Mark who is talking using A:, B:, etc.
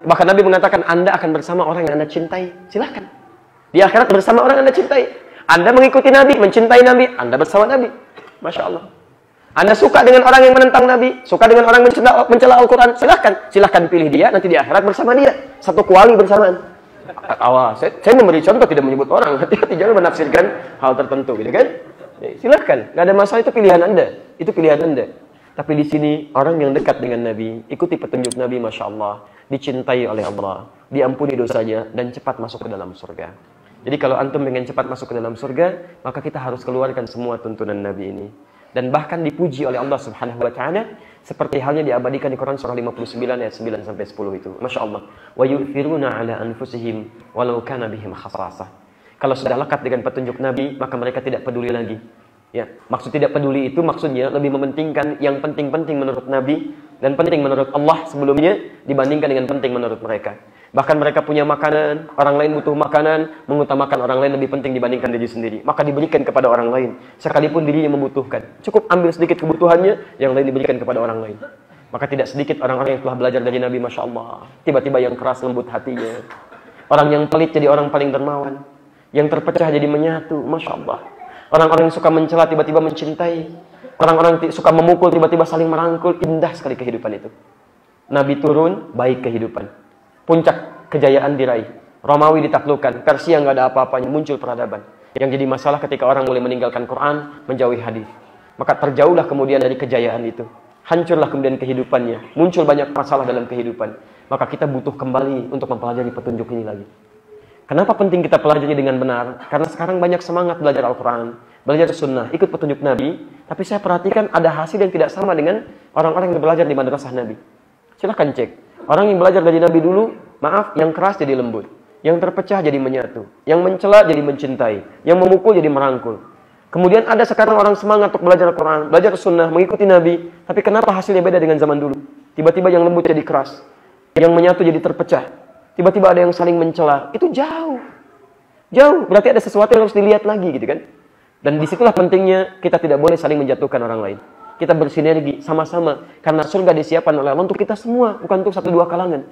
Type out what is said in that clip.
A: Bahkan Nabi mengatakan, Anda akan bersama orang yang Anda cintai. Silahkan. Di akhirat bersama orang yang Anda cintai. Anda mengikuti Nabi, mencintai Nabi, Anda bersama Nabi. Masya Allah. Anda suka dengan orang yang menentang Nabi, suka dengan orang yang mencela Al-Quran, silahkan pilih dia, nanti di akhirat bersama dia. Satu kuali bersamaan. Saya memberi contoh, tidak menyebut orang. Hati-hati, jangan menafsirkan hal tertentu, gitu kan? Silahkan, nggak ada masalah, itu pilihan Anda. Itu pilihan Anda. Tapi di sini, orang yang dekat dengan Nabi, ikuti petunjuk Nabi, Masya Allah, dicintai oleh Allah, diampuni dosanya, dan cepat masuk ke dalam surga. Jadi kalau antum ingin cepat masuk ke dalam surga, maka kita harus keluarkan semua tuntunan Nabi ini. Dan bahkan dipuji oleh Allah Subhanahu wa taala seperti halnya diabadikan di Quran surah 59 ayat 9 sampai 10 itu. Masya Allah. Wa yu'thiruna 'ala anfusihim walau kana bihim khasasah. Kalau sudah lekat dengan petunjuk Nabi, maka mereka tidak peduli lagi. Ya, maksud tidak peduli itu maksudnya lebih mementingkan yang penting-penting menurut Nabi dan penting menurut Allah sebelumnya dibandingkan dengan penting menurut mereka. Bahkan mereka punya makanan, orang lain butuh makanan, mengutamakan orang lain lebih penting dibandingkan diri sendiri. Maka diberikan kepada orang lain, sekalipun dirinya membutuhkan. Cukup ambil sedikit kebutuhannya, yang lain diberikan kepada orang lain. Maka tidak sedikit orang-orang yang telah belajar dari Nabi, Masya Allah. Tiba-tiba yang keras lembut hatinya. Orang yang pelit jadi orang paling dermawan. Yang terpecah jadi menyatu, Masya Allah. Orang-orang yang suka mencela tiba-tiba mencintai. Orang-orang yang suka memukul tiba-tiba saling merangkul. Indah sekali kehidupan itu. Nabi turun, baik kehidupan. Puncak kejayaan diraih. Romawi ditaklukkan. Persia nggak ada apa-apanya. Muncul peradaban. Yang jadi masalah ketika orang mulai meninggalkan Quran, menjauhi hadis. Maka terjauhlah kemudian dari kejayaan itu. Hancurlah kemudian kehidupannya. Muncul banyak masalah dalam kehidupan. Maka kita butuh kembali untuk mempelajari petunjuk ini lagi. Kenapa penting kita pelajari dengan benar? Karena sekarang banyak semangat belajar Al-Quran, belajar sunnah, ikut petunjuk Nabi. Tapi saya perhatikan ada hasil yang tidak sama dengan orang-orang yang belajar di madrasah Nabi. Silahkan cek. Orang yang belajar dari Nabi dulu, maaf, yang keras jadi lembut. Yang terpecah jadi menyatu. Yang mencela jadi mencintai. Yang memukul jadi merangkul. Kemudian ada sekarang orang semangat untuk belajar Al-Quran, belajar sunnah, mengikuti Nabi. Tapi kenapa hasilnya beda dengan zaman dulu? Tiba-tiba yang lembut jadi keras. Yang menyatu jadi terpecah. Tiba-tiba ada yang saling mencela. Itu jauh. Jauh. Berarti ada sesuatu yang harus dilihat lagi gitu kan. Dan disitulah pentingnya kita tidak boleh saling menjatuhkan orang lain. Kita bersinergi sama-sama. Karena surga disiapkan oleh Allah untuk kita semua. Bukan untuk satu dua kalangan.